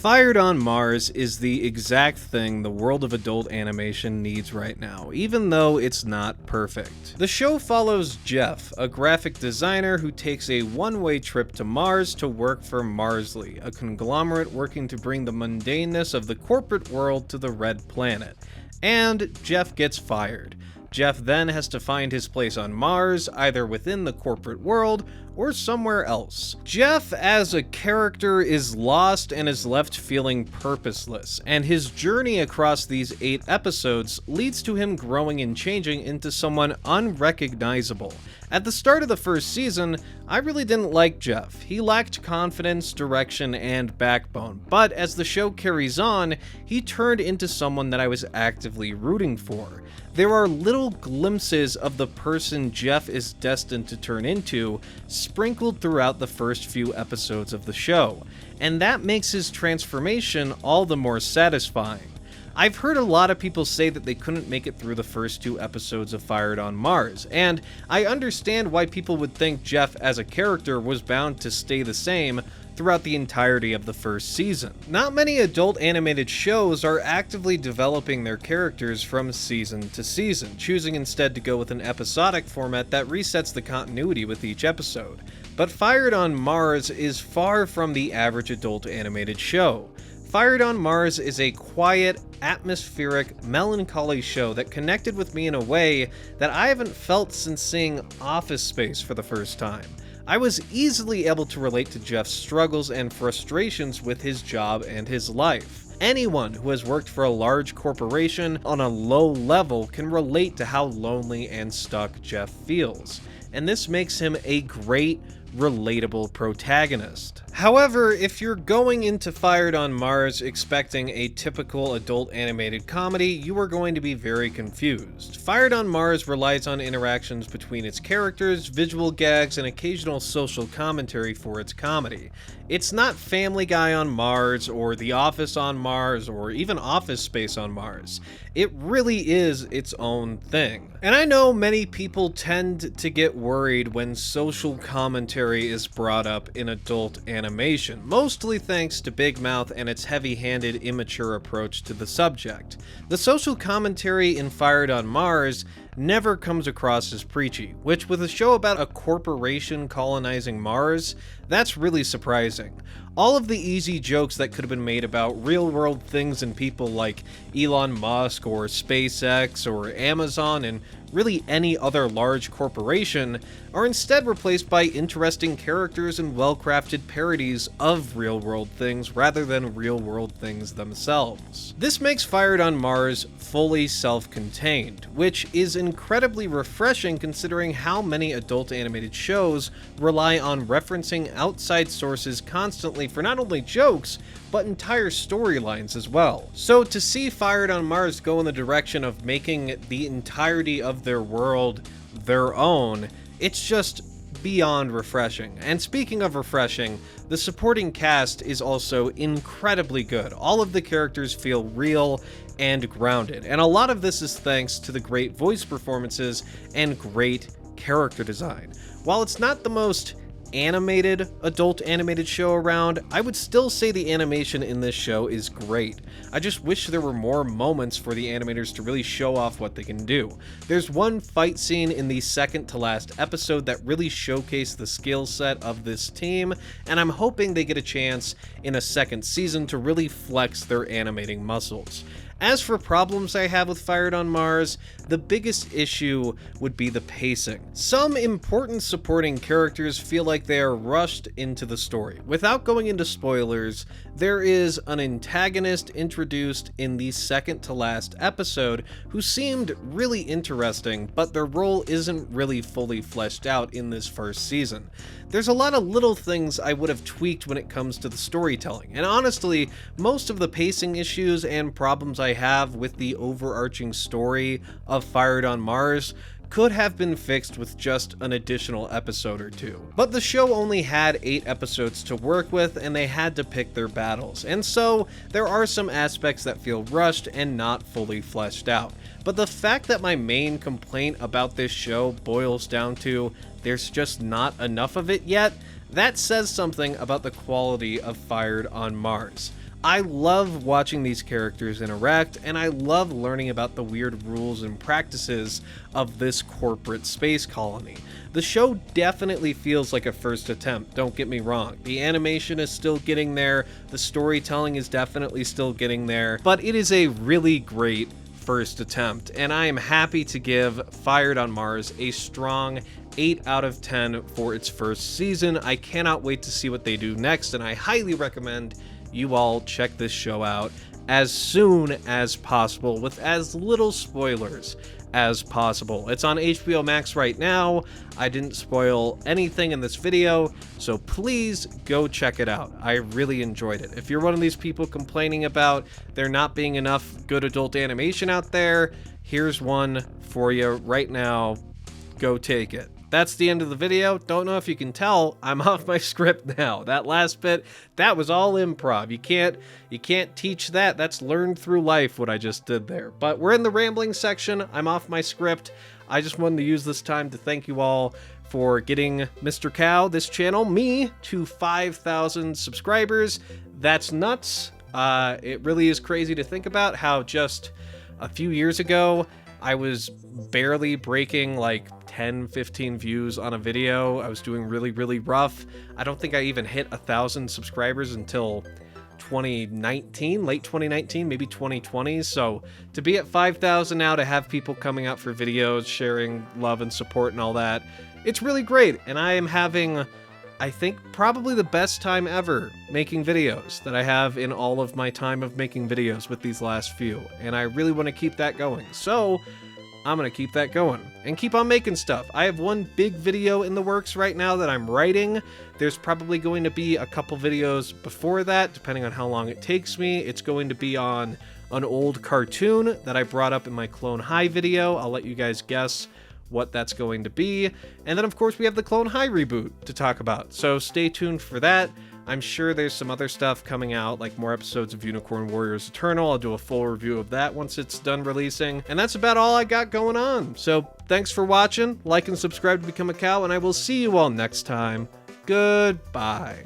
Fired on Mars is the exact thing the world of adult animation needs right now, even though it's not perfect. The show follows Jeff, a graphic designer who takes a one-way trip to Mars to work for Marsly, a conglomerate working to bring the mundaneness of the corporate world to the Red Planet. And Jeff gets fired. Jeff then has to find his place on Mars, either within the corporate world or somewhere else. Jeff as a character is lost and is left feeling purposeless, and his journey across these 8 episodes leads to him growing and changing into someone unrecognizable. At the start of the first season, I really didn't like Jeff. He lacked confidence, direction, and backbone, but as the show carries on, he turned into someone that I was actively rooting for. There are little glimpses of the person Jeff is destined to turn into sprinkled throughout the first few episodes of the show, and that makes his transformation all the more satisfying. I've heard a lot of people say that they couldn't make it through the first 2 episodes of Fired on Mars, and I understand why people would think Jeff as a character was bound to stay the same throughout the entirety of the first season. Not many adult animated shows are actively developing their characters from season to season, choosing instead to go with an episodic format that resets the continuity with each episode. But Fired on Mars is far from the average adult animated show. Fired on Mars is a quiet, atmospheric, melancholy show that connected with me in a way that I haven't felt since seeing Office Space for the first time. I was easily able to relate to Jeff's struggles and frustrations with his job and his life. Anyone who has worked for a large corporation on a low level can relate to how lonely and stuck Jeff feels, and this makes him a great, relatable protagonist. However, if you're going into Fired on Mars expecting a typical adult animated comedy, you are going to be very confused. Fired on Mars relies on interactions between its characters, visual gags, and occasional social commentary for its comedy. It's not Family Guy on Mars, or The Office on Mars, or even Office Space on Mars. It really is its own thing. And I know many people tend to get worried when social commentary is brought up in adult animation, mostly thanks to Big Mouth and its heavy-handed, immature approach to the subject. The social commentary in Fired on Mars never comes across as preachy, which with a show about a corporation colonizing Mars, that's really surprising. All of the easy jokes that could have been made about real-world things and people like Elon Musk or SpaceX or Amazon and really any other large corporation are instead replaced by interesting characters and well-crafted parodies of real-world things rather than real-world things themselves. This makes Fired on Mars fully self-contained, which is incredibly refreshing considering how many adult animated shows rely on referencing outside sources constantly for not only jokes, but entire storylines as well. So to see Fired on Mars go in the direction of making the entirety of their world their own, it's just beyond refreshing. And speaking of refreshing, the supporting cast is also incredibly good. All of the characters feel real and grounded, and a lot of this is thanks to the great voice performances and great character design. While it's not the most animated adult animated show around, I would still say the animation in this show is great. I just wish there were more moments for the animators to really show off what they can do. There's one fight scene in the second to last episode that really showcased the skill set of this team, and I'm hoping they get a chance in a second season to really flex their animating muscles. As for problems I have with Fired on Mars, the biggest issue would be the pacing. Some important supporting characters feel like they are rushed into the story. Without going into spoilers, there is an antagonist introduced in the second to last episode who seemed really interesting, but their role isn't really fully fleshed out in this first season. There's a lot of little things I would have tweaked when it comes to the storytelling, and honestly, most of the pacing issues and problems I have with the overarching story of Fired on Mars could have been fixed with just an additional episode or 2. But the show only had 8 episodes to work with, and they had to pick their battles, and so there are some aspects that feel rushed and not fully fleshed out. But the fact that my main complaint about this show boils down to there's just not enough of it yet, that says something about the quality of Fired on Mars. I love watching these characters interact, and I love learning about the weird rules and practices of this corporate space colony. The show definitely feels like a first attempt, don't get me wrong. The animation is still getting there, the storytelling is definitely still getting there, but it is a really great first attempt, and I am happy to give Fired on Mars a strong 8 out of 10 for its first season. I cannot wait to see what they do next, and I highly recommend you all check this show out as soon as possible with as little spoilers as possible. It's on HBO Max right now. I didn't spoil anything in this video, so please go check it out. I really enjoyed it. If you're one of these people complaining about there not being enough good adult animation out there, here's one for you right now. Go take it. That's the end of the video. Don't know if you can tell, I'm off my script now. That last bit, that was all improv. You can't teach that. That's learned through life, what I just did there. But we're in the rambling section. I'm off my script. I just wanted to use this time to thank you all for getting Mr. Cow, this channel, me, to 5,000 subscribers. That's nuts. It really is crazy to think about how just a few years ago, I was barely breaking like 10, 15 views on a video. I was doing really, really rough. I don't think I even hit 1,000 subscribers until 2019, late 2019, maybe 2020. So to be at 5,000 now, to have people coming out for videos, sharing love and support and all that, it's really great. And I am having, I think, probably the best time ever making videos that I have in all of my time of making videos with these last few. And I really want to keep that going. So I'm going to keep that going and keep on making stuff. I have one big video in the works right now that I'm writing. There's probably going to be a couple videos before that, depending on how long it takes me. It's going to be on an old cartoon that I brought up in my Clone High video. I'll let you guys guess what that's going to be. And then, of course, we have the Clone High reboot to talk about. So stay tuned for that. I'm sure there's some other stuff coming out, like more episodes of Unicorn Warriors Eternal. I'll do a full review of that once it's done releasing. And that's about all I got going on. So thanks for watching. Like and subscribe to become a cow, and I will see you all next time. Goodbye.